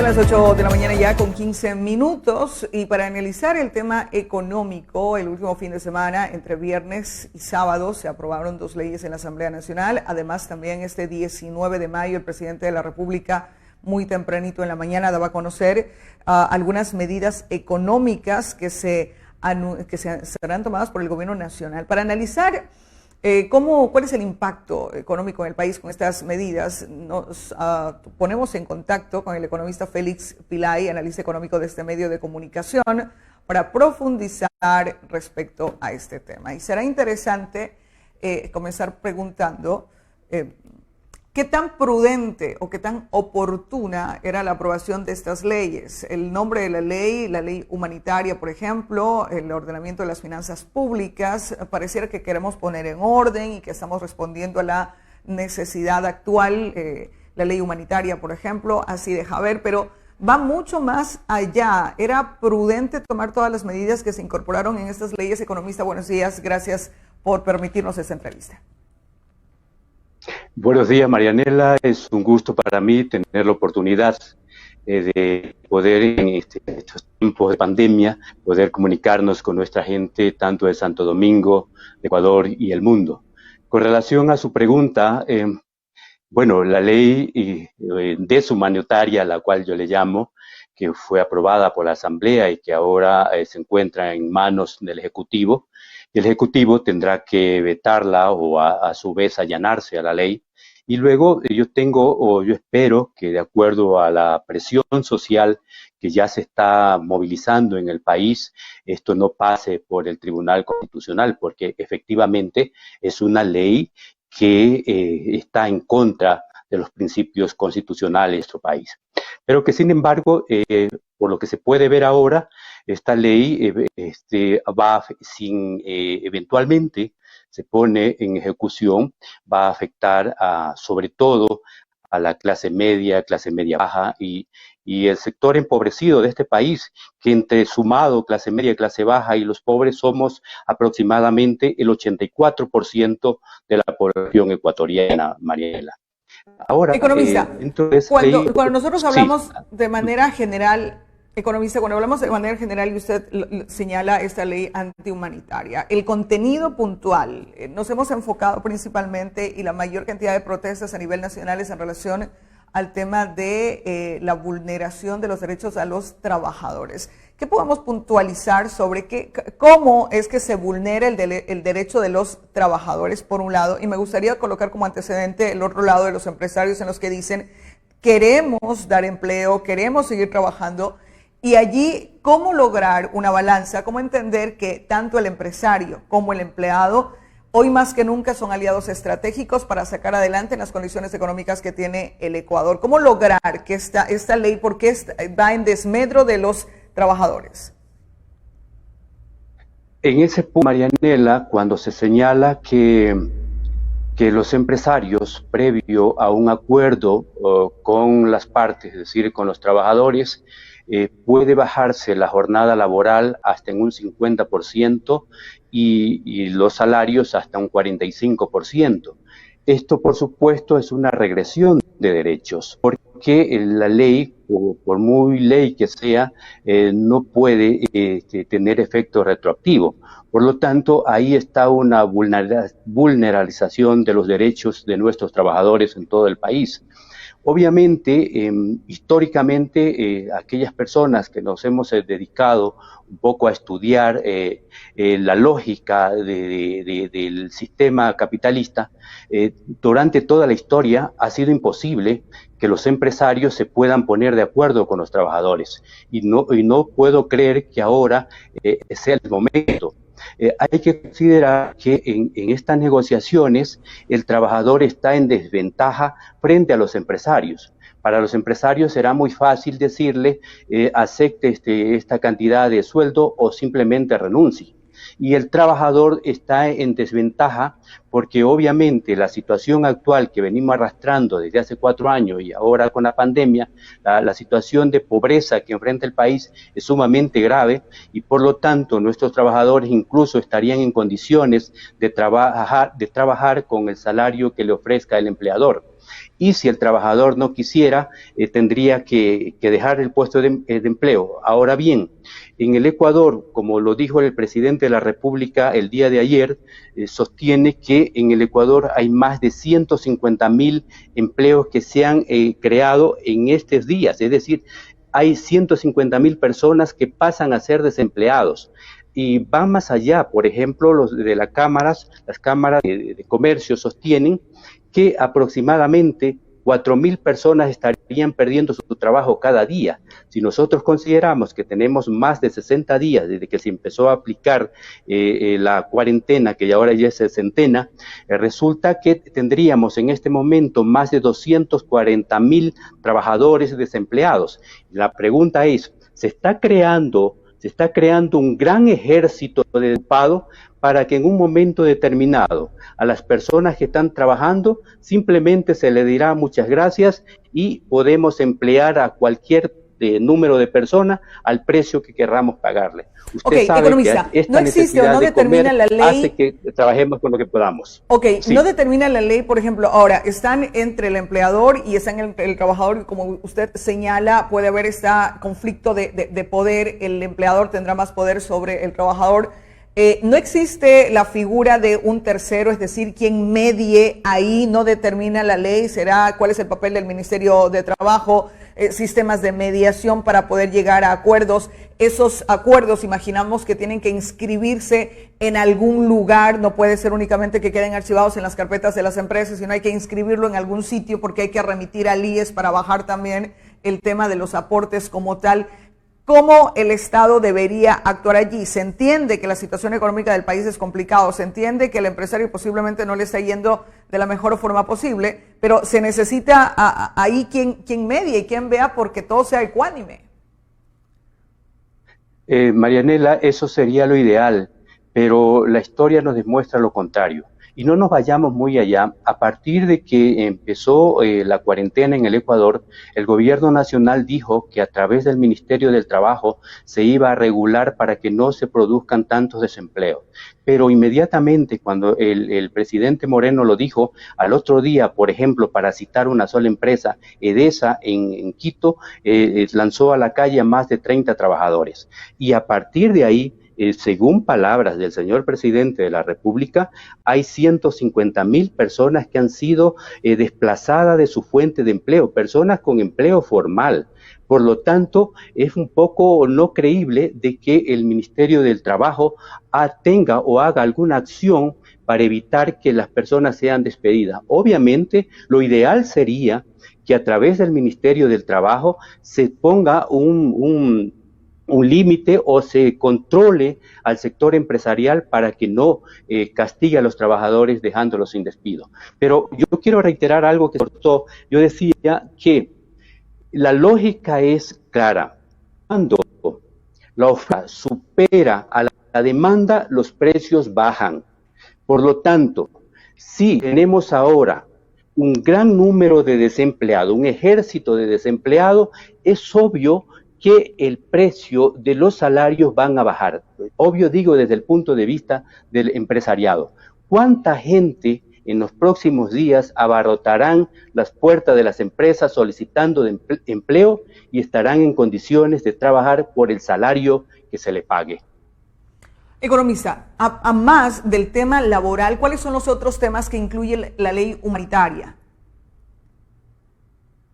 Son las 8 de la mañana ya con 15 minutos y para analizar el tema económico, el último fin de semana, entre viernes y sábado, se aprobaron 2 leyes en la Asamblea Nacional. Además, también este 19 de mayo, el presidente de la República, muy tempranito en la mañana, daba a conocer algunas medidas económicas que serán tomadas por el gobierno nacional. Para analizar ¿cuál es el impacto económico en el país con estas medidas? Nos ponemos en contacto con el economista Félix Pilay, analista económico de este medio de comunicación, para profundizar respecto a este tema. Y será interesante comenzar preguntando qué tan prudente o qué tan oportuna era la aprobación de estas leyes. El nombre de la ley humanitaria, por ejemplo, el ordenamiento de las finanzas públicas, pareciera que queremos poner en orden y que estamos respondiendo a la necesidad actual. La ley humanitaria, por ejemplo, así deja ver, pero va mucho más allá. ¿Era prudente tomar todas las medidas que se incorporaron en estas leyes? Economista, buenos días, gracias por permitirnos esta entrevista. Buenos días, Marianela. Es un gusto para mí tener la oportunidad de poder en estos tiempos de pandemia, poder comunicarnos con nuestra gente, tanto de Santo Domingo, de Ecuador y el mundo. Con relación a su pregunta, bueno, la ley deshumanitaria, la cual yo le llamo, que fue aprobada por la Asamblea y que ahora se encuentra en manos del Ejecutivo, el Ejecutivo tendrá que vetarla o a su vez allanarse a la ley. Y luego yo espero que de acuerdo a la presión social que ya se está movilizando en el país, esto no pase por el Tribunal Constitucional, porque efectivamente es una ley que está en contra de los principios constitucionales de nuestro país. Pero que sin embargo, por lo que se puede ver ahora, esta ley eventualmente se pone en ejecución, va a afectar sobre todo a la clase media baja y el sector empobrecido de este país, que entre sumado clase media, clase baja y los pobres somos aproximadamente el 84% de la población ecuatoriana, Mariela. Ahora, economista, cuando nosotros hablamos de manera general, economista, cuando hablamos de manera general y usted señala esta ley antihumanitaria, el contenido puntual, nos hemos enfocado principalmente y la mayor cantidad de protestas a nivel nacional es en relación al tema de la vulneración de los derechos a los trabajadores. ¿Qué podemos puntualizar sobre cómo es que se vulnera el derecho de los trabajadores, por un lado? Y me gustaría colocar como antecedente el otro lado de los empresarios en los que dicen, queremos dar empleo, queremos seguir trabajando, y allí, ¿cómo lograr una balanza? ¿Cómo entender que tanto el empresario como el empleado hoy más que nunca son aliados estratégicos para sacar adelante en las condiciones económicas que tiene el Ecuador? ¿Cómo lograr que esta ley, porque va en desmedro de los trabajadores? En ese punto, Marianela, cuando se señala que los empresarios, previo a un acuerdo con las partes, es decir, con los trabajadores, puede bajarse la jornada laboral hasta en un 50% y los salarios hasta un 45%. Esto, por supuesto, es una regresión de derechos, porque la ley, por muy ley que sea, no puede tener efecto retroactivo. Por lo tanto, ahí está una vulneralización de los derechos de nuestros trabajadores en todo el país. Obviamente, históricamente, aquellas personas que nos hemos dedicado un poco a estudiar la lógica del sistema capitalista, durante toda la historia ha sido imposible que los empresarios se puedan poner de acuerdo con los trabajadores. Y no puedo creer que ahora sea el momento. Hay que considerar que en estas negociaciones el trabajador está en desventaja frente a los empresarios. Para los empresarios será muy fácil decirle acepte esta cantidad de sueldo o simplemente renuncie. Y el trabajador está en desventaja porque obviamente la situación actual que venimos arrastrando desde hace 4 años y ahora con la pandemia, la situación de pobreza que enfrenta el país es sumamente grave y por lo tanto nuestros trabajadores incluso estarían en condiciones de trabajar con el salario que le ofrezca el empleador. y si el trabajador no quisiera, tendría que dejar el puesto de empleo. Ahora bien, en el Ecuador, como lo dijo el presidente de la República el día de ayer, sostiene que en el Ecuador hay más de 150.000 empleos que se han creado en estos días, es decir, hay 150.000 personas que pasan a ser desempleados. Y van más allá, por ejemplo, los de las cámaras de comercio sostienen que aproximadamente 4.000 personas estarían perdiendo su trabajo cada día. Si nosotros consideramos que tenemos más de 60 días desde que se empezó a aplicar la cuarentena, que ahora ya es sesentena, resulta que tendríamos en este momento más de 240.000 trabajadores desempleados. La pregunta es, ¿se está creando un gran ejército de ocupado para que en un momento determinado a las personas que están trabajando simplemente se le dirá muchas gracias y podemos emplear a cualquier número de personas al precio que querramos pagarle? Usted sabe economista, que esta no existe o no determina la ley, hace que trabajemos con lo que podamos. Sí. No determina la ley, por ejemplo, ahora están entre el empleador y están entre el trabajador, y como usted señala, puede haber este conflicto de poder, el empleador tendrá más poder sobre el trabajador. No existe la figura de un tercero, es decir, quien medie ahí, no determina la ley, cuál es el papel del Ministerio de Trabajo, sistemas de mediación para poder llegar a acuerdos. Esos acuerdos, imaginamos que tienen que inscribirse en algún lugar, no puede ser únicamente que queden archivados en las carpetas de las empresas, sino hay que inscribirlo en algún sitio porque hay que remitir al IES para bajar también el tema de los aportes como tal. ¿Cómo el Estado debería actuar allí? Se entiende que la situación económica del país es complicada, se entiende que el empresario posiblemente no le está yendo de la mejor forma posible, pero se necesita ahí quien medie y quien vea porque todo sea ecuánime. Marianela, eso sería lo ideal, pero la historia nos demuestra lo contrario. Y no nos vayamos muy allá. A partir de que empezó la cuarentena en el Ecuador, el gobierno nacional dijo que a través del Ministerio del Trabajo se iba a regular para que no se produzcan tantos desempleos. Pero inmediatamente cuando el presidente Moreno lo dijo, al otro día, por ejemplo, para citar una sola empresa, Edesa en Quito, lanzó a la calle a más de 30 trabajadores. Y a partir de ahí, según palabras del señor presidente de la República, hay 150.000 personas que han sido desplazadas de su fuente de empleo, personas con empleo formal. Por lo tanto, es un poco no creíble de que el Ministerio del Trabajo tenga o haga alguna acción para evitar que las personas sean despedidas. Obviamente, lo ideal sería que a través del Ministerio del Trabajo se ponga un límite o se controle al sector empresarial para que no castigue a los trabajadores dejándolos sin despido. Pero yo quiero reiterar algo que cortó. Yo decía que la lógica es clara. Cuando la oferta supera a la demanda, los precios bajan. Por lo tanto, si tenemos ahora un gran número de desempleados, un ejército de desempleados, es obvio que el precio de los salarios van a bajar. Obvio, digo, desde el punto de vista del empresariado. ¿Cuánta gente en los próximos días abarrotarán las puertas de las empresas solicitando empleo y estarán en condiciones de trabajar por el salario que se le pague? Economista, a más del tema laboral, ¿cuáles son los otros temas que incluye la ley humanitaria?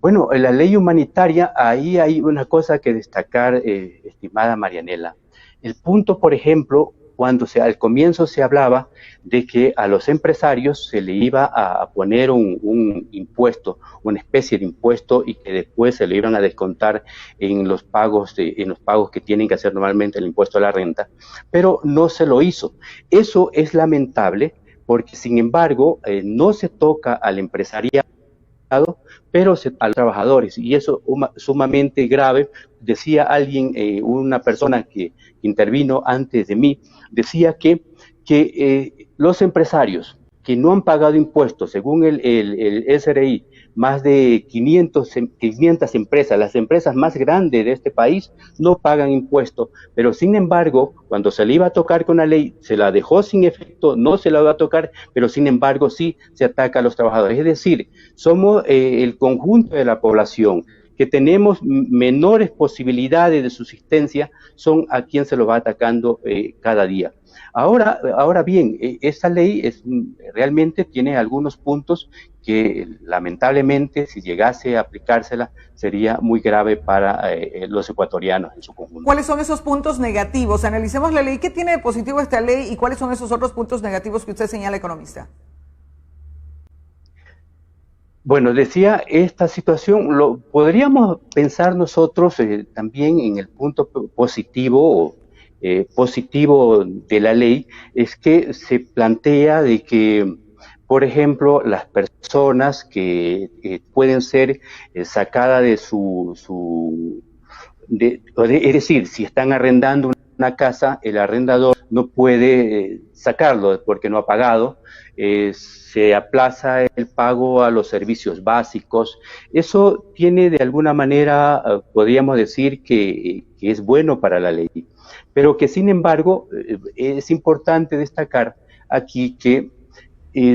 Bueno, en la ley humanitaria, ahí hay una cosa que destacar, estimada Marianela. El punto, por ejemplo, cuando al comienzo se hablaba de que a los empresarios se le iba a poner un impuesto, una especie de impuesto, y que después se le iban a descontar en los pagos que tienen que hacer normalmente el impuesto a la renta, pero no se lo hizo. Eso es lamentable porque, sin embargo, no se toca al empresariado, pero a los trabajadores, y eso es sumamente grave. Decía alguien, una persona que intervino antes de mí, decía que los empresarios que no han pagado impuestos, según el SRI, más de 500 empresas, las empresas más grandes de este país, no pagan impuestos, pero sin embargo, cuando se le iba a tocar con la ley, se la dejó sin efecto, no se la va a tocar, pero sin embargo sí se ataca a los trabajadores. Es decir, somos el conjunto de la población que tenemos menores posibilidades de subsistencia, son a quien se lo va atacando cada día. Ahora bien, esta ley realmente tiene algunos puntos que lamentablemente si llegase a aplicársela sería muy grave para los ecuatorianos en su conjunto. ¿Cuáles son esos puntos negativos? Analicemos la ley. ¿Qué tiene de positivo esta ley y cuáles son esos otros puntos negativos que usted señala, economista? Bueno, decía, esta situación, podríamos pensar nosotros también en el punto positivo de la ley, es que se plantea de que, por ejemplo, las personas que pueden ser sacadas de es decir, si están arrendando una casa, el arrendador no puede sacarlo porque no ha pagado, se aplaza el pago a los servicios básicos. Eso tiene de alguna manera, podríamos decir que es bueno para la ley, pero que sin embargo es importante destacar aquí que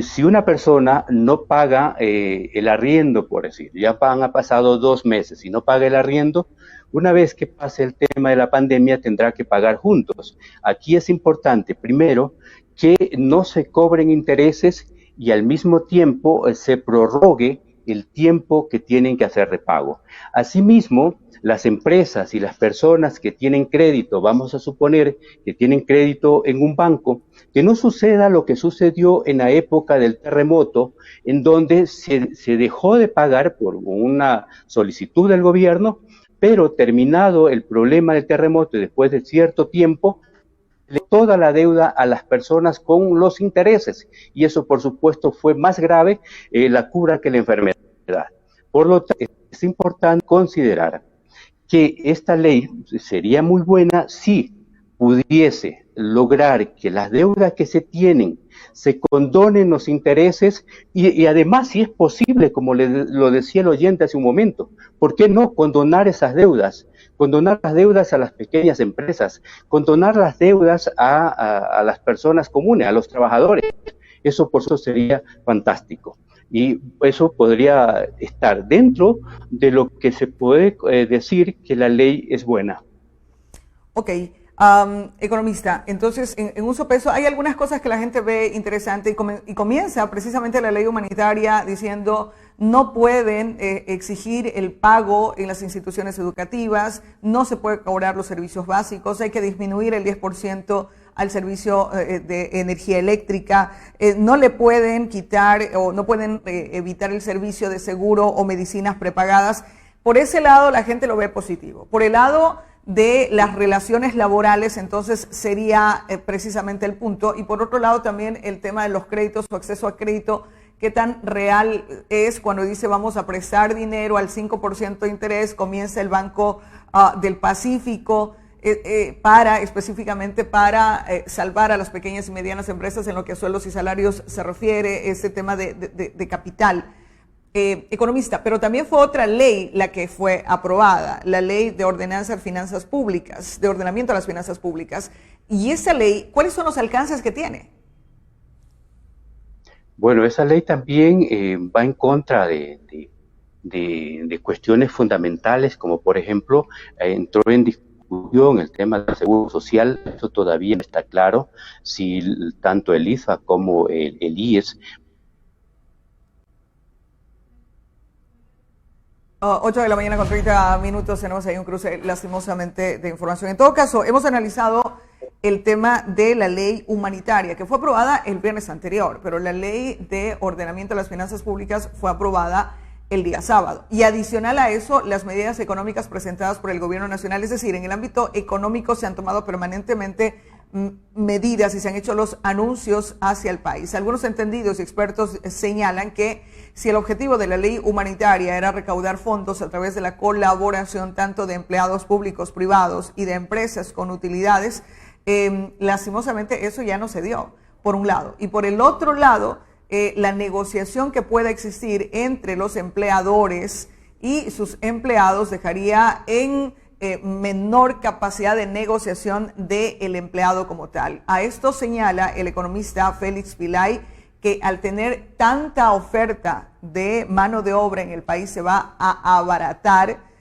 si una persona no paga el arriendo, por decir, ya han pasado 2 meses y no paga el arriendo, una vez que pase el tema de la pandemia tendrá que pagar juntos. Aquí es importante, primero, que no se cobren intereses y al mismo tiempo se prorrogue el tiempo que tienen que hacer repago. Asimismo, las empresas y las personas que tienen crédito, vamos a suponer que tienen crédito en un banco, que no suceda lo que sucedió en la época del terremoto, en donde se dejó de pagar por una solicitud del gobierno, pero terminado el problema del terremoto y después de cierto tiempo, toda la deuda a las personas con los intereses, y eso por supuesto fue más grave la cura que la enfermedad. Por lo tanto, es importante considerar que esta ley sería muy buena si pudiese lograr que las deudas que se tienen se condonen los intereses y además, si es posible, como lo decía el oyente hace un momento, ¿por qué no condonar esas deudas? Condonar las deudas a las pequeñas empresas, condonar las deudas a las personas comunes, a los trabajadores. Eso por eso sería fantástico. Y eso podría estar dentro de lo que se puede decir que la ley es buena. Ok. Economista, entonces en un sopeso hay algunas cosas que la gente ve interesante y comienza precisamente la ley humanitaria diciendo no pueden exigir el pago en las instituciones educativas, no se puede cobrar los servicios básicos, hay que disminuir el 10% al servicio de energía eléctrica, no le pueden quitar o no pueden evitar el servicio de seguro o medicinas prepagadas. Por ese lado la gente lo ve positivo. Por el lado de las relaciones laborales, entonces sería precisamente el punto. Y por otro lado también el tema de los créditos o acceso a crédito, qué tan real es cuando dice vamos a prestar dinero al 5% de interés, comienza el Banco del Pacífico específicamente para salvar a las pequeñas y medianas empresas en lo que a sueldos y salarios se refiere, este tema de capital. Economista, pero también fue otra ley la que fue aprobada, la ley de ordenanza de finanzas públicas, de ordenamiento de las finanzas públicas. Y esa ley, ¿cuáles son los alcances que tiene? Bueno, esa ley también va en contra de cuestiones fundamentales, como por ejemplo, entró en discusión el tema del seguro social. Eso todavía no está claro, si tanto el ISFA como el IES. 8 de la mañana con 30 minutos, tenemos ahí un cruce lastimosamente de información. En todo caso, hemos analizado el tema de la ley humanitaria, que fue aprobada el viernes anterior, pero la ley de ordenamiento de las finanzas públicas fue aprobada el día sábado. Y adicional a eso, las medidas económicas presentadas por el gobierno nacional, es decir, en el ámbito económico se han tomado permanentemente medidas y se han hecho los anuncios hacia el país. Algunos entendidos y expertos señalan que si el objetivo de la ley humanitaria era recaudar fondos a través de la colaboración tanto de empleados públicos, privados y de empresas con utilidades, lastimosamente eso ya no se dio, por un lado. Y por el otro lado, la negociación que pueda existir entre los empleadores y sus empleados dejaría en menor capacidad de negociación del empleado como tal. A esto señala el economista Félix Vilay, que al tener tanta oferta de mano de obra en el país se va a abaratar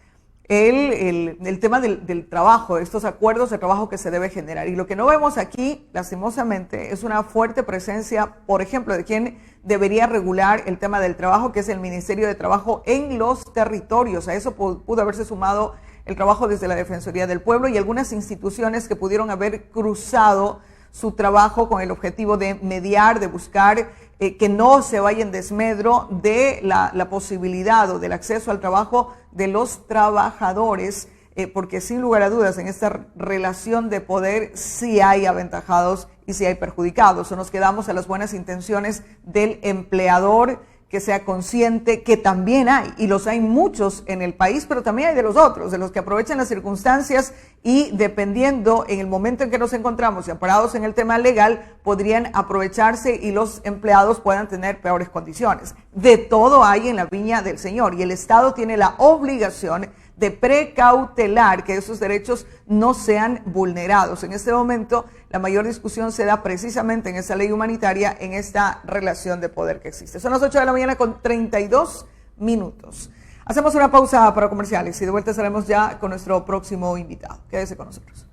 el tema del trabajo, estos acuerdos de trabajo que se debe generar. Y lo que no vemos aquí, lastimosamente, es una fuerte presencia, por ejemplo, de quien debería regular el tema del trabajo, que es el Ministerio de Trabajo en los territorios. A eso pudo haberse sumado el trabajo desde la Defensoría del Pueblo y algunas instituciones que pudieron haber cruzado su trabajo con el objetivo de mediar, de buscar que no se vaya en desmedro de la posibilidad o del acceso al trabajo de los trabajadores, porque sin lugar a dudas en esta relación de poder sí hay aventajados y sí hay perjudicados. O nos quedamos a las buenas intenciones del empleador, que sea consciente que también hay, y los hay muchos en el país, pero también hay de los otros, de los que aprovechan las circunstancias y dependiendo en el momento en que nos encontramos y amparados en el tema legal, podrían aprovecharse y los empleados puedan tener peores condiciones. De todo hay en la viña del Señor y el Estado tiene la obligación de precautelar que esos derechos no sean vulnerados. En este momento, la mayor discusión se da precisamente en esa ley humanitaria, en esta relación de poder que existe. Son las 8 de la mañana con 32 minutos. Hacemos una pausa para comerciales y de vuelta estaremos ya con nuestro próximo invitado. Quédese con nosotros.